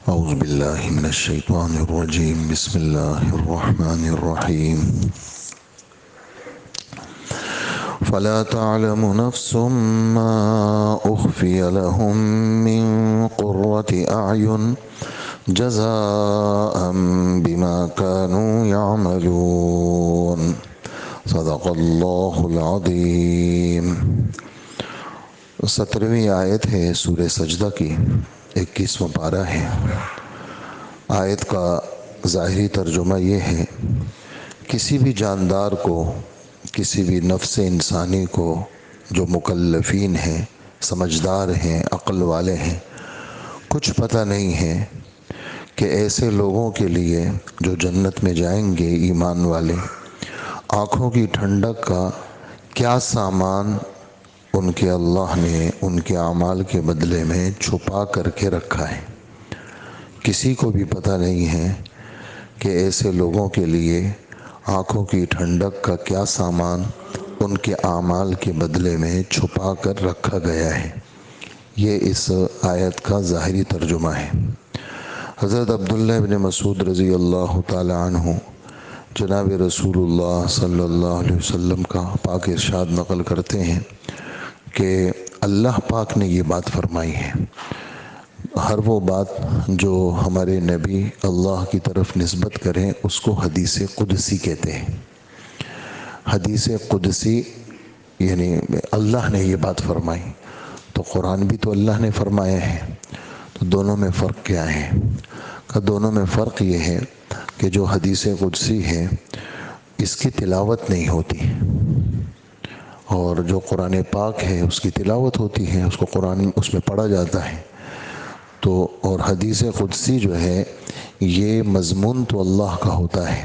أعوذ بالله من الشيطان الرجيم. بسم الله الرحمن الرحيم. فلا تعلم نفس ما أخفي لهم من قرة أعين جزاء بما كانوا يعملون. صدق الله العظيم. 17ویں آیت ہے سورہ سجدہ کی، 21واں پارہ ہے۔ آیت کا ظاہری ترجمہ یہ ہے، کسی بھی جاندار کو، کسی بھی نفس انسانی کو جو مکلفین ہیں، سمجھدار ہیں، عقل والے ہیں، کچھ پتہ نہیں ہے کہ ایسے لوگوں کے لیے جو جنت میں جائیں گے، ایمان والے، آنکھوں کی ٹھنڈک کا کیا سامان ان کے اللہ نے ان کے اعمال کے بدلے میں چھپا کر کے رکھا ہے۔ کسی کو بھی پتہ نہیں ہے کہ ایسے لوگوں کے لیے آنکھوں کی ٹھنڈک کا کیا سامان ان کے اعمال کے بدلے میں چھپا کر رکھا گیا ہے۔ یہ اس آیت کا ظاہری ترجمہ ہے۔ حضرت عبداللہ بن مسعود رضی اللہ تعالی عنہ جناب رسول اللہ صلی اللہ علیہ وسلم کا پاک ارشاد نقل کرتے ہیں کہ اللہ پاک نے یہ بات فرمائی ہے۔ ہر وہ بات جو ہمارے نبی اللہ کی طرف نسبت کریں اس کو حدیث قدسی کہتے ہیں۔ حدیث قدسی یعنی اللہ نے یہ بات فرمائی، تو قرآن بھی تو اللہ نے فرمایا ہے، تو دونوں میں فرق کیا ہے؟ کہ دونوں میں فرق یہ ہے کہ جو حدیث قدسی ہے اس کی تلاوت نہیں ہوتی، اور جو قرآن پاک ہے اس کی تلاوت ہوتی ہے، اس کو قرآن اس میں پڑھا جاتا ہے۔ تو اور حدیث قدسی جو ہے یہ مضمون تو اللہ کا ہوتا ہے،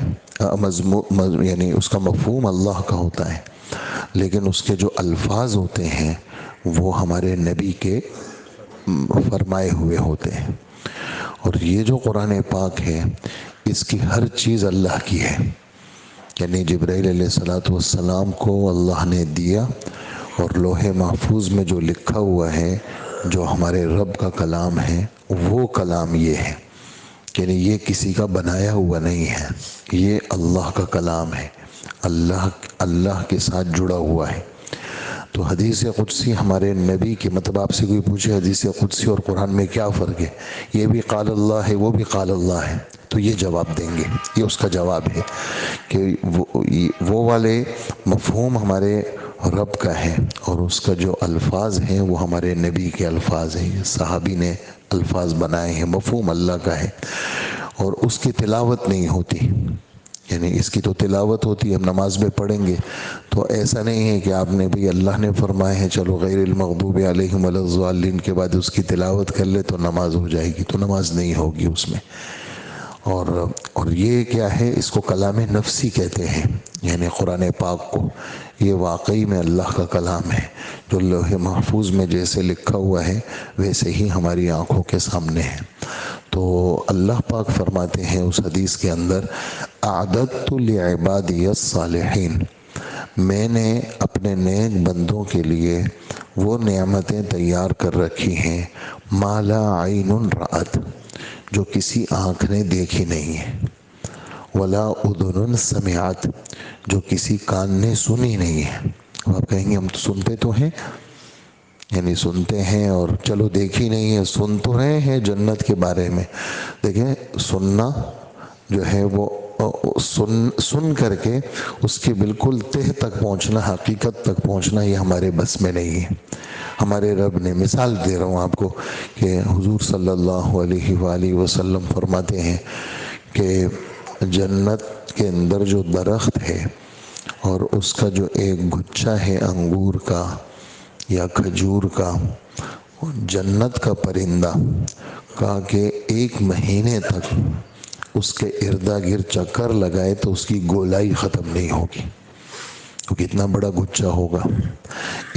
یعنی اس کا مفہوم اللہ کا ہوتا ہے، لیکن اس کے جو الفاظ ہوتے ہیں وہ ہمارے نبی کے فرمائے ہوئے ہوتے ہیں۔ اور یہ جو قرآن پاک ہے اس کی ہر چیز اللہ کی ہے، یعنی جبرائیل علیہ السلام کو اللہ نے دیا، اور لوح محفوظ میں جو لکھا ہوا ہے جو ہمارے رب کا کلام ہے وہ کلام یہ ہے، یعنی یہ کسی کا بنایا ہوا نہیں ہے، یہ اللہ کا کلام ہے، اللہ کے ساتھ جڑا ہوا ہے۔ تو حدیث قدسی ہمارے نبی کی، مطلب آپ سے کوئی پوچھے حدیث قدسی اور قرآن میں کیا فرق ہے، یہ بھی قال اللہ ہے وہ بھی قال اللہ ہے، تو یہ جواب دیں گے، یہ اس کا جواب ہے کہ وہ والے مفہوم ہمارے رب کا ہے، اور اس کا جو الفاظ ہیں وہ ہمارے نبی کے الفاظ ہیں، صحابی نے الفاظ بنائے ہیں، مفہوم اللہ کا ہے، اور اس کی تلاوت نہیں ہوتی۔ یعنی اس کی تو تلاوت ہوتی ہے، ہم نماز میں پڑھیں گے تو ایسا نہیں ہے کہ آپ نے بھی اللہ نے فرمائے ہیں چلو غیر المغضوب علیہم ولا الضالین کے بعد اس کی تلاوت کر لے تو نماز ہو جائے گی، تو نماز نہیں ہوگی اس میں۔ اور یہ کیا ہے، اس کو کلام نفسی کہتے ہیں، یعنی قرآن پاک کو، یہ واقعی میں اللہ کا کلام ہے، جو لوح محفوظ میں جیسے لکھا ہوا ہے ویسے ہی ہماری آنکھوں کے سامنے ہے۔ تو اللہ پاک فرماتے ہیں اس حدیث کے اندر، اعددت لعبادی الصالحین، میں نے اپنے نیک بندوں کے لیے وہ نعمتیں تیار کر رکھی ہیں، ما لا عین رأت، جو کسی آنکھ نے دیکھی نہیں ہے، ولا اذن سمعت، جو کسی کان نے سنی نہیں ہے۔ آپ کہیں گے ہم تو سنتے تو ہیں، یعنی سنتے ہیں اور چلو دیکھی نہیں ہے، سن تو رہے ہیں جنت کے بارے میں۔ دیکھیں سننا جو ہے وہ سن کر کے اس کے بالکل تہ تک پہنچنا، حقیقت تک پہنچنا، یہ ہمارے بس میں نہیں ہے۔ ہمارے رب نے، مثال دے رہا ہوں آپ کو، کہ حضور صلی اللہ علیہ وآلہ وسلم فرماتے ہیں کہ جنت کے اندر جو درخت ہے اور اس کا جو ایک گچھا ہے انگور کا یا کھجور کا، جنت کا پرندہ کہا کہ 1 مہینے تک اس کے اردا گرد چکر لگائے تو اس کی گولائی ختم نہیں ہوگی، تو کتنا بڑا گچھا ہوگا۔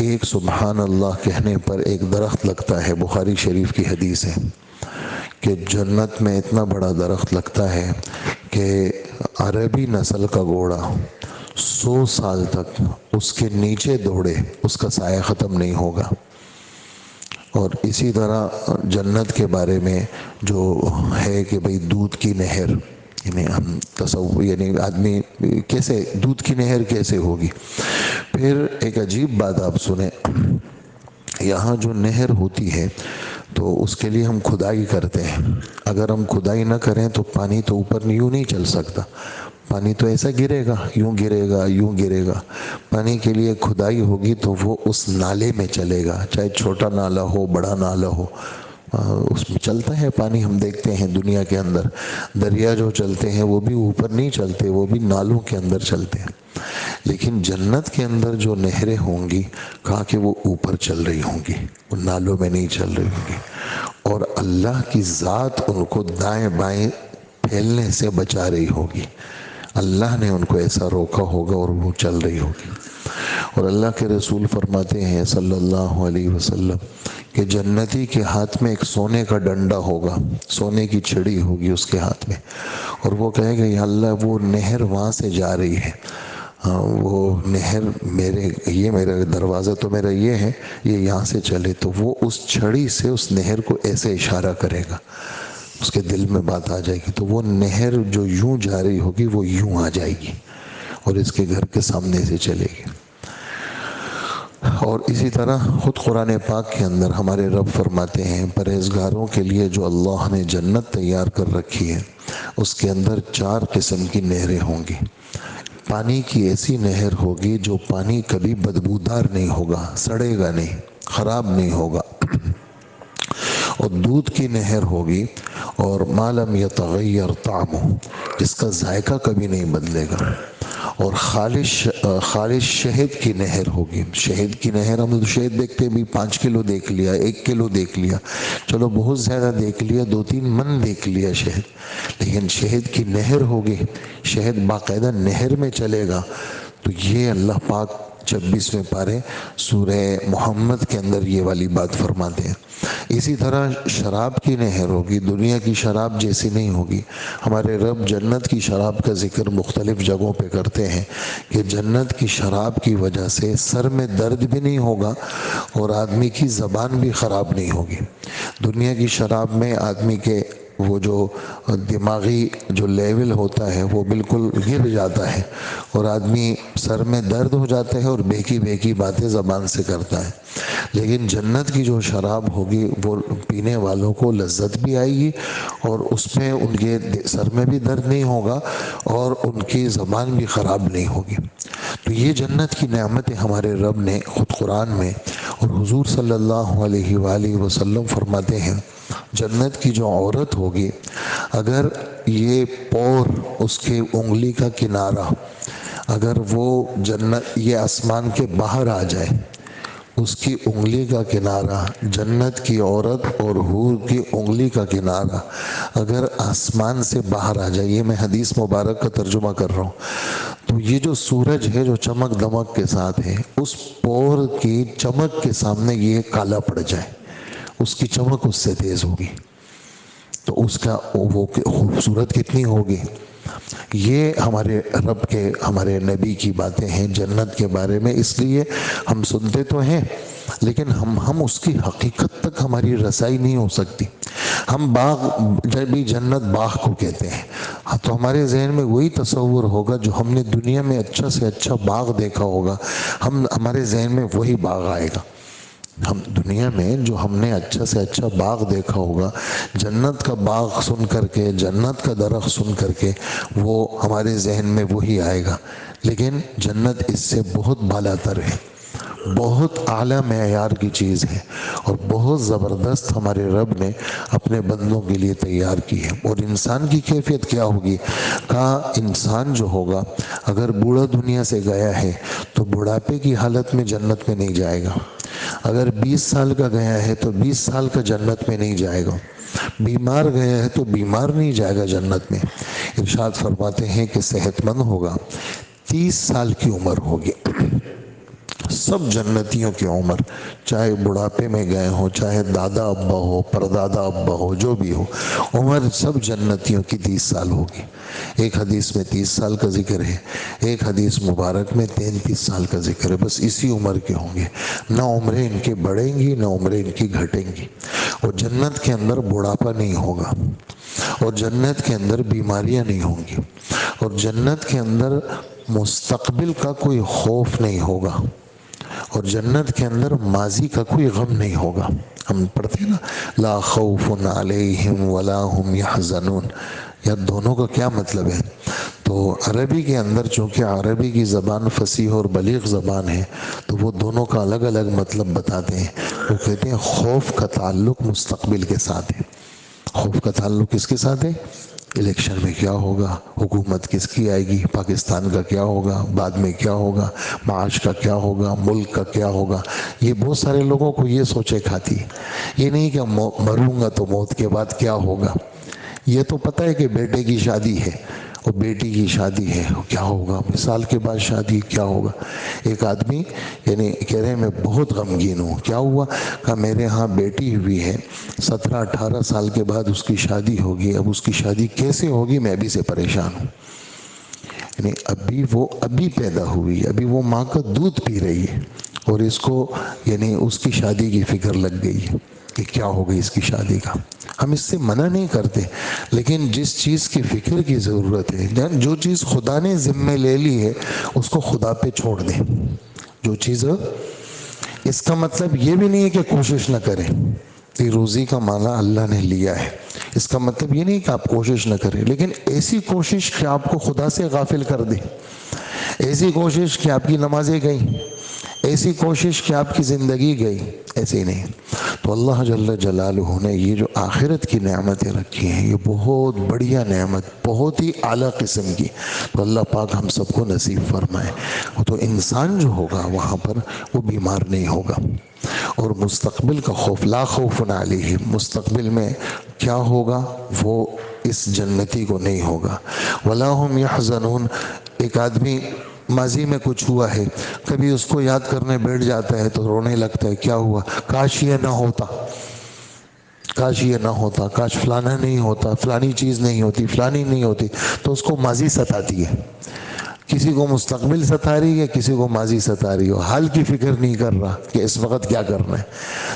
ایک سبحان اللہ کہنے پر ایک درخت لگتا ہے، بخاری شریف کی حدیث ہے کہ جنت میں اتنا بڑا درخت لگتا ہے کہ عربی نسل کا گھوڑا 100 سال تک اس کے نیچے دوڑے، اس کا سایہ ختم نہیں ہوگا۔ اور اسی طرح جنت کے بارے میں جو ہے کہ بھئی دودھ کی نہر، یعنی ہم تصور، یعنی آدمی کیسے دودھ کی نہر کیسے ہوگی. پھر ایک عجیب بات آپ سنیں، یہاں جو نہر ہوتی ہے تو اس کے لیے ہم کھدائی کرتے ہیں. اگر ہم کھدائی نہ کریں تو پانی تو اوپر یوں نہیں چل سکتا، پانی تو ایسا گرے گا، یوں گرے گا، یوں گرے گا. پانی کے لیے کھدائی ہوگی تو وہ اس نالے میں چلے گا، چاہے چھوٹا نالا ہو بڑا نالا ہو، اس میں چلتا ہے پانی. ہم دیکھتے ہیں دنیا کے اندر دریا جو چلتے ہیں وہ بھی اوپر نہیں چلتے، وہ بھی نالوں کے اندر چلتے ہیں. لیکن جنت کے اندر جو نہریں ہوں گی، کہا کہ وہ اوپر چل رہی ہوں گی، وہ نالوں میں نہیں چل رہی ہوں گی. اور اللہ کی ذات ان کو دائیں بائیں پھیلنے سے بچا رہی ہوگی. اللہ نے ان کو ایسا روکا ہوگا اور وہ چل رہی ہوگی. اور اللہ کے رسول فرماتے ہیں صلی اللہ علیہ وسلم کہ جنتی کے ہاتھ میں ایک سونے کا ڈنڈا ہوگا، سونے کی چھڑی ہوگی اس کے ہاتھ میں، اور وہ کہے گا یا اللہ وہ نہر وہاں سے جا رہی ہے، وہ نہر میرا دروازہ تو میرا یہ ہے، یہ یہاں سے چلے. تو وہ اس چھڑی سے اس نہر کو ایسے اشارہ کرے گا، اس کے دل میں بات آ جائے گی. تو وہ نہر جو یوں جا رہی ہوگی وہ یوں آ جائے گی اور اس کے گھر کے سامنے سے چلے گی. اور اسی طرح خود قرآن پاک کے اندر ہمارے رب فرماتے ہیں پرہیزگاروں کے لیے جو اللہ نے جنت تیار کر رکھی ہے اس کے اندر 4 قسم کی نہریں ہوں گی. پانی کی ایسی نہر ہوگی جو پانی کبھی بدبودار نہیں ہوگا، سڑے گا نہیں، خراب نہیں ہوگا. اور دودھ کی نہر ہوگی اور ما لم یتغیر طعمہ، جس کا ذائقہ کبھی نہیں بدلے گا. اور خالص شہد کی نہر ہوگی. شہد کی نہر ہم شہد دیکھتے ہیں بھی 5 کلو دیکھ لیا، 1 کلو دیکھ لیا، چلو بہت زیادہ دیکھ لیا، 2-3 من دیکھ لیا شہد. لیکن شہد کی نہر ہوگی، شہد باقاعدہ نہر میں چلے گا. تو یہ اللہ پاک 26ویں پارے سورہ محمد کے اندر یہ والی بات فرماتے ہیں. اسی طرح شراب کی نہر ہوگی، دنیا کی شراب جیسی نہیں ہوگی. ہمارے رب جنت کی شراب کا ذکر مختلف جگہوں پہ کرتے ہیں کہ جنت کی شراب کی وجہ سے سر میں درد بھی نہیں ہوگا اور آدمی کی زبان بھی خراب نہیں ہوگی. دنیا کی شراب میں آدمی کے وہ جو دماغی جو لیول ہوتا ہے وہ بالکل گر جاتا ہے اور آدمی سر میں درد ہو جاتا ہے اور بہکی باتیں زبان سے کرتا ہے. لیکن جنت کی جو شراب ہوگی وہ پینے والوں کو لذت بھی آئے گی اور اس میں ان کے سر میں بھی درد نہیں ہوگا اور ان کی زبان بھی خراب نہیں ہوگی. تو یہ جنت کی نعمتیں ہمارے رب نے خود قرآن میں، اور حضور صلی اللہ علیہ وآلہ وسلم فرماتے ہیں جنت کی جو عورت ہوگی اگر یہ پور اس کے انگلی کا کنارہ اگر وہ جنت یہ آسمان کے باہر آ جائے، اس کی انگلی کا کنارہ، جنت کی عورت اور حور کی انگلی کا کنارہ اگر آسمان سے باہر آ جائے، یہ میں حدیث مبارک کا ترجمہ کر رہا ہوں، تو یہ جو سورج ہے جو چمک دمک کے ساتھ ہے اس پور کی چمک کے سامنے یہ کالا پڑ جائے، اس کی چمک اس سے تیز ہوگی تو اس کا وہ خوبصورت کتنی ہوگی. یہ ہمارے رب کے، ہمارے نبی کی باتیں ہیں جنت کے بارے میں. اس لیے ہم سنتے تو ہیں لیکن ہم اس کی حقیقت تک ہماری رسائی نہیں ہو سکتی. ہم باغ، جب بھی جنت باغ کو کہتے ہیں تو ہمارے ذہن میں وہی تصور ہوگا جو ہم نے دنیا میں اچھا سے اچھا باغ دیکھا ہوگا، ہمارے ذہن میں وہی باغ آئے گا. ہم دنیا میں جو ہم نے اچھا سے اچھا باغ دیکھا ہوگا، جنت کا باغ سن کر کے، جنت کا درخت سن کر کے وہ ہمارے ذہن میں وہی آئے گا. لیکن جنت اس سے بہت بالا تر ہے، بہت اعلیٰ معیار کی چیز ہے اور بہت زبردست ہمارے رب نے اپنے بندوں کے لیے تیار کی ہے. اور انسان کی کیفیت کیا ہوگی؟ کہا انسان جو ہوگا اگر بوڑھا دنیا سے گیا ہے تو بڑھاپے کی حالت میں جنت میں نہیں جائے گا. اگر 20 سال کا گیا ہے تو 20 سال کا جنت میں نہیں جائے گا. بیمار گیا ہے تو بیمار نہیں جائے گا جنت میں. ارشاد فرماتے ہیں کہ صحت مند ہوگا، 30 سال کی عمر ہوگی. سب جنتیوں کی عمر، چاہے بڑھاپے میں گئے ہوں، چاہے دادا ابا ہو، پردادا ابا ہو، جو بھی ہو، عمر سب جنتیوں کی 30 سال ہوگی. ایک حدیث میں 30 سال کا ذکر ہے، ایک حدیث مبارک میں 33 سال کا ذکر ہے، بس اسی عمر کے ہوں گے، نہ عمریں ان کی بڑھیں گی نہ عمریں ان کی گھٹیں گی، اور جنت کے اندر بڑھاپا نہیں ہوگا، اور جنت کے اندر بیماریاں نہیں ہوں گی، اور جنت کے اندر مستقبل کا کوئی خوف نہیں ہوگا، اور جنت کے اندر ماضی کا کوئی غم نہیں ہوگا۔ ہم پڑھتے ہیں نا لا خوف علیہم ولا هم یحزنون، یا دونوں کا کیا مطلب ہے؟ تو عربی کے اندر چونکہ عربی کی زبان فصیح اور بلیغ زبان ہے تو وہ دونوں کا الگ الگ مطلب بتاتے ہیں۔ وہ کہتے ہیں خوف کا تعلق مستقبل کے ساتھ ہے۔ خوف کا تعلق کس کے ساتھ ہے؟ الیکشن میں کیا ہوگا، حکومت کس کی آئے گی، پاکستان کا کیا ہوگا، بعد میں کیا ہوگا، معاش کا کیا ہوگا، ملک کا کیا ہوگا۔ یہ بہت سارے لوگوں کو یہ سوچے کھاتی ہے، یہ نہیں کہ مروں گا تو موت کے بعد کیا ہوگا۔ یہ تو پتہ ہے کہ بیٹے کی شادی ہے اور بیٹی کی شادی ہے، کیا ہوگا، مثال کے بعد شادی کیا ہوگا۔ ایک آدمی یعنی کہہ رہے ہیں میں بہت غمگین ہوں، کیا ہوا؟ کہا میرے ہاں بیٹی ہوئی ہے، 17-18 سال کے بعد اس کی شادی ہوگی، اب اس کی شادی کیسے ہوگی میں ابھی سے پریشان ہوں۔ یعنی ابھی پیدا ہوئی، ابھی وہ ماں کا دودھ پی رہی ہے اور اس کو یعنی اس کی شادی کی فکر لگ گئی ہے کہ کیا ہوگا اس کی شادی کا۔ ہم اس سے منع نہیں کرتے، لیکن جس چیز کی فکر کی ضرورت ہے، جو چیز خدا نے ذمہ لے لی ہے اس کو خدا پہ چھوڑ دیں۔ جو چیز، اس کا مطلب یہ بھی نہیں ہے کہ کوشش نہ کریں، کہ روزی کا مالا اللہ نے لیا ہے، اس کا مطلب یہ نہیں کہ آپ کوشش نہ کریں، لیکن ایسی کوشش کہ آپ کو خدا سے غافل کر دے، ایسی کوشش کہ آپ کی نمازیں گئیں، ایسی کوشش کہ آپ کی زندگی گئی، ایسے ہی نہیں۔ تو اللہ جل جلالہ نے یہ جو آخرت کی نعمتیں رکھی ہیں، یہ بہت بڑھیا نعمت، بہت ہی اعلیٰ قسم کی، تو اللہ پاک ہم سب کو نصیب فرمائے۔ تو انسان جو ہوگا وہاں پر وہ بیمار نہیں ہوگا، اور مستقبل کا خوف، لا خوف علیہم، مستقبل میں کیا ہوگا وہ اس جنتی کو نہیں ہوگا۔ ولا هم یحزنون، ایک آدمی ماضی میں کچھ ہوا ہے، کبھی اس کو یاد کرنے بیٹھ جاتا ہے تو رونے لگتا ہے، کیا ہوا، کاش یہ نہ ہوتا، کاش یہ نہ ہوتا، کاش فلانا نہیں ہوتا، فلانی چیز نہیں ہوتی، فلانی نہیں ہوتی، تو اس کو ماضی ستاتی ہے۔ کسی کو مستقبل ستا رہی ہے، کسی کو ماضی ستا رہی ہو، حال کی فکر نہیں کر رہا کہ اس وقت کیا کرنا ہے۔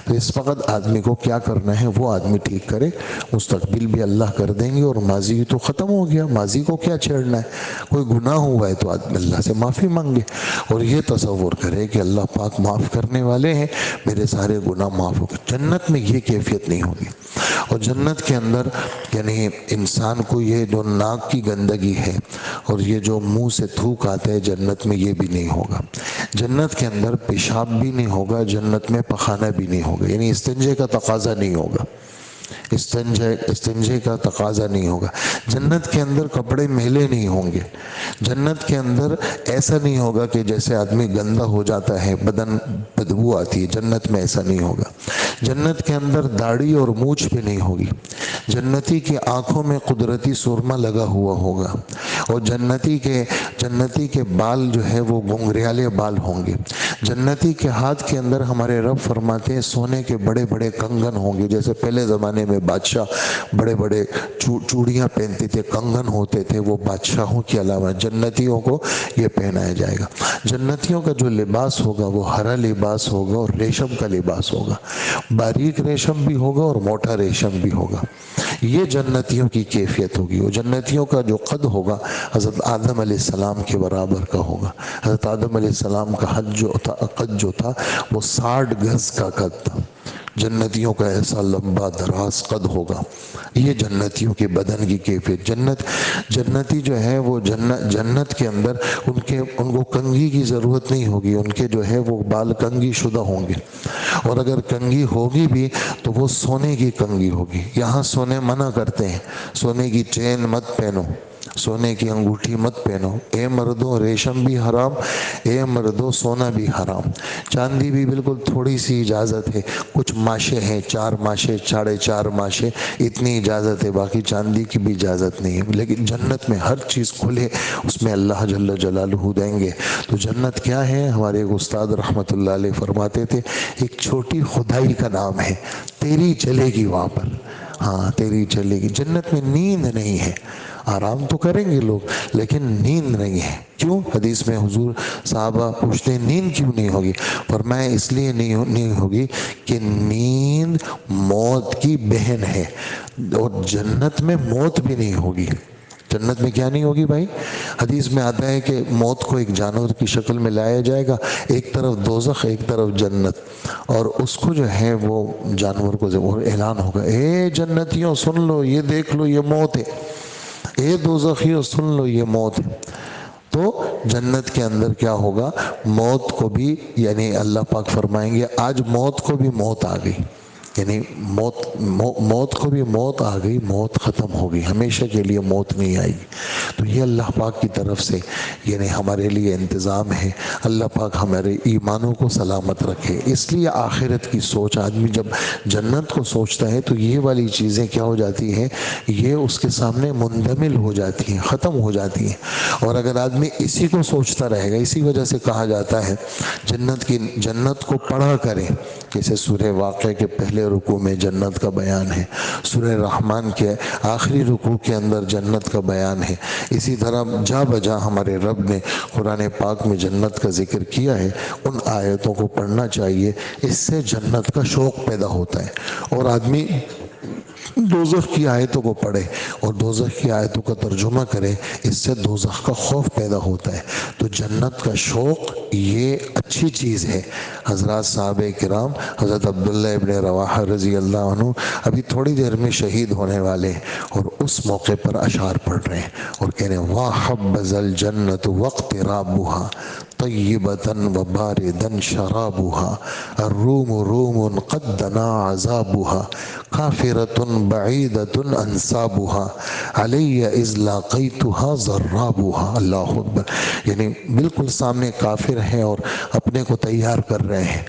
تو اس وقت آدمی کو کیا کرنا ہے وہ آدمی ٹھیک کرے، مستقبل بھی اللہ کر دیں گے، اور ماضی تو ختم ہو گیا، ماضی کو کیا چھیڑنا ہے۔ کوئی گناہ ہوا ہے تو آدمی اللہ سے معافی مانگے، اور یہ تصور کرے کہ اللہ پاک معاف کرنے والے ہیں، میرے سارے گناہ معاف ہو گئے۔ جنت میں یہ کیفیت نہیں ہوگی، اور جنت کے اندر یعنی انسان کو یہ جو ناک کی گندگی ہے اور یہ جو منہ سے تھوک آتا ہے، جنت میں یہ بھی نہیں ہوگا۔ جنت کے اندر پیشاب بھی نہیں ہوگا، جنت میں پخانہ بھی نہیں ہوگا، یعنی استنجے کا تقاضا نہیں ہوگا، استنجے کا تقاضا نہیں ہوگا۔ جنت کے اندر کپڑے میلے نہیں ہوں گے، جنت کے اندر ایسا نہیں ہوگا کہ جیسے آدمی گندا ہو جاتا ہے بدن بدبو آتی ہے، جنت میں ایسا نہیں ہوگا۔ جنت کے اندر داڑھی اور مونچھ بھی نہیں ہوگی، جنتی کی آنکھوں میں قدرتی سرما لگا ہوا ہوگا، اور جنتی کے بال جو ہے وہ گھنگریالے بال ہوں گے۔ جنتی کے ہاتھ کے اندر ہمارے رب فرماتے ہیں سونے کے بڑے بڑے کنگن ہوں گے، جیسے پہلے زمانے میں بادشاہ بڑے بڑے چوڑیاں پہنتے تھے، کنگن ہوتے تھے، وہ بادشاہوں کے علاوہ جنتیوں کو یہ پہنایا جائے گا۔ جنتیوں کا جو لباس ہوگا وہ ہرا لباس ہوگا اور ریشم کا لباس ہوگا، باریک ریشم بھی ہوگا اور موٹا ریشم بھی ہوگا۔ یہ جنتیوں کی کیفیت ہوگی۔ وہ جنتیوں کا جو قد ہوگا حضرت آدم علیہ السلام کے برابر کا ہوگا۔ حضرت آدم علیہ السلام کا قد جو تھا وہ 60 گز کا قد تھا۔ جنتیوں کا ایسا لمبا دراز قد ہوگا۔ یہ جنتیوں کے بدن کی کیفیت۔ جنتی جو ہے وہ جنت کے اندر ان کو کنگھی کی ضرورت نہیں ہوگی، ان کے جو ہے وہ بال کنگھی شدہ ہوں گے، اور اگر کنگھی ہوگی بھی تو وہ سونے کی کنگھی ہوگی۔ یہاں سونے منع کرتے ہیں، سونے کی چین مت پہنو، سونے کی انگوٹھی مت پہنو، اے مردوں ریشم بھی حرام، اے مردوں سونا بھی حرام۔ چاندی بھی بالکل تھوڑی سی اجازت ہے، کچھ ماشے ہیں، 4 ماشے 4.5 ماشے، اتنی اجازت ہے، باقی چاندی کی بھی اجازت نہیں ہے۔ لیکن جنت میں ہر چیز کھلے، اس میں اللہ جل جلالہ دیں گے۔ تو جنت کیا ہے؟ ہمارے ایک استاد رحمۃ اللہ علیہ فرماتے تھے ایک چھوٹی خدائی کا نام ہے، تیری چلے گی وہاں پر۔ ہاں تیری چلے گی. جنت میں نیند نہیں ہے. آرام تو کریں گے لوگ لیکن نیند نہیں ہے. کیوں؟ حدیث میں حضور صحابہ پوچھتے ہیں نیند کیوں نہیں ہوگی؟ فرمایا اس لیے نہیں ہوگی کہ نیند موت کی بہن ہے. اور جنت میں موت بھی نہیں ہوگی. جنت میں کیا نہیں ہوگی بھائی؟ حدیث میں آتا ہے کہ موت کو ایک جانور کی شکل میں لایا جائے گا, ایک طرف دوزخ ایک طرف جنت, اور اس کو جو ہے وہ جانور کو اعلان ہوگا, اے جنتیوں سن لو, یہ دیکھ لو, یہ موت ہے. اے دوزخیوں سن لو, یہ موت ہے. تو جنت کے اندر کیا ہوگا؟ موت کو بھی, یعنی اللہ پاک فرمائیں گے آج موت کو بھی موت آ گئی. یعنی موت کو بھی موت آ گئی, موت ختم ہو گئی, ہمیشہ کے لیے موت نہیں آئے گی. تو یہ اللہ پاک کی طرف سے یعنی ہمارے لیے انتظام ہے. اللہ پاک ہمارے ایمانوں کو سلامت رکھے. اس لیے آخرت کی سوچ, آدمی جب جنت کو سوچتا ہے تو یہ والی چیزیں کیا ہو جاتی ہیں, یہ اس کے سامنے مندمل ہو جاتی ہیں, ختم ہو جاتی ہیں. اور اگر آدمی اسی کو سوچتا رہے گا, اسی وجہ سے کہا جاتا ہے جنت کو پڑھا کریں. جیسے سورہ واقعہ کے پہلے رکوع میں جنت کا بیان ہے, سورہ رحمان کے آخری رکوع کے اندر جنت کا بیان ہے. اسی طرح جا بجا ہمارے رب نے قرآن پاک میں جنت کا ذکر کیا ہے. ان آیتوں کو پڑھنا چاہیے, اس سے جنت کا شوق پیدا ہوتا ہے. اور آدمی دوزخ کی آیتوں کو پڑھے اور دوزخ کی آیتوں کا ترجمہ کرے, اس سے دوزخ کا خوف پیدا ہوتا ہے. تو جنت کا شوق یہ اچھی چیز ہے. حضرات صحابہ کرام, حضرت عبداللہ ابن رواحہ رضی اللہ عنہ ابھی تھوڑی دیر میں شہید ہونے والے ہیں, اور اس موقع پر اشعار پڑھ رہے ہیں اور کہہ رہے ہیں وَحَبَّذَ الْجَنَّةُ وَاقْتِرَابُهَا طَيِّبَةً وَبَارِدًا شَرَابُهَا الرُّومُ رُومٌ قَدْ دَنَا عَذَابُهَا كَافِرَةٌ بَعِيدَةٌ أَنْسَابُهَا عَلَيَّ إِذْ لَاقَيْتُهَا ضَرَّابُهَا. اللہ اکبر. یعنی بالکل سامنے کافر ہیں اور اپنے کو تیار کر رہے ہیں.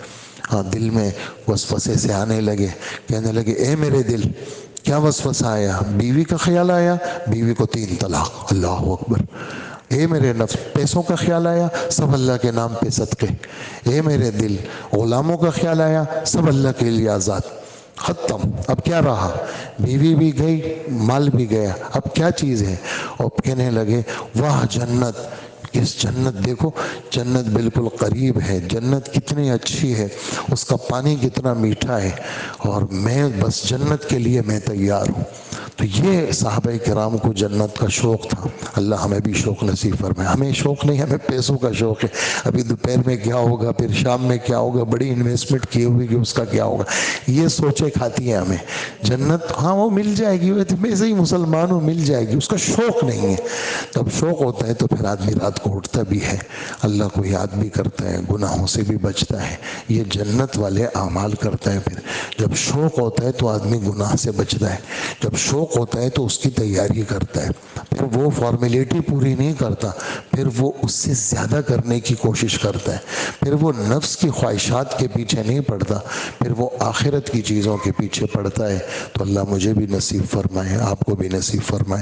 ہاں, دل میں وسوسے سے آنے لگے, کہنے لگے اے میرے دل, کیا وسوسہ آیا؟ بیوی کا خیال آیا, بیوی کو 3 طلاق. اللہ اکبر. اے میرے نفس, پیسوں کا خیال آیا, سب اللہ کے نام پہ صدقے. اے میرے دل, غلاموں کا خیال آیا, سب اللہ کے لیے آزاد. ختم. اب کیا رہا؟ بیوی بھی گئی, مال بھی گیا, اب کیا چیز ہے؟ اور کہنے لگے واہ جنت, کس جنت, دیکھو جنت بالکل قریب ہے, جنت کتنی اچھی ہے, اس کا پانی کتنا میٹھا ہے, اور میں بس جنت کے لیے میں تیار ہوں. تو یہ صحابہ کرام کو جنت کا شوق تھا. اللہ ہمیں بھی شوق نصیب فرمائے. ہمیں شوق نہیں, ہمیں پیسوں کا شوق ہے. ابھی دوپہر میں کیا ہوگا, پھر شام میں کیا ہوگا, بڑی انویسٹمنٹ کی ہوئی کہ اس کا کیا ہوگا, یہ سوچیں کھاتی ہیں ہمیں. جنت ہاں وہ مل جائے گی, ویسے ہی مسلمان ہوں مل جائے گی, اس کا شوق نہیں ہے. تب شوق ہوتا ہے تو پھر آدمی رات کو اٹھتا بھی ہے, اللہ کو یاد بھی کرتا ہے, گناہوں سے بھی بچتا ہے. یہ جنت والے اعمال کرتا ہے. پھر جب شوق ہوتا ہے تو آدمی گناہ سے بچتا ہے, جب شوق ہوتا ہے تو اس کی تیاری کرتا ہے, پھر وہ فارمیلٹی پوری نہیں کرتا, پھر وہ اس سے زیادہ کرنے کی کوشش کرتا ہے, پھر وہ نفس کی خواہشات کے پیچھے نہیں پڑتا, پھر وہ آخرت کی چیزوں کے پیچھے پڑتا ہے. تو اللہ مجھے بھی نصیب فرمائے, آپ کو بھی نصیب فرمائے.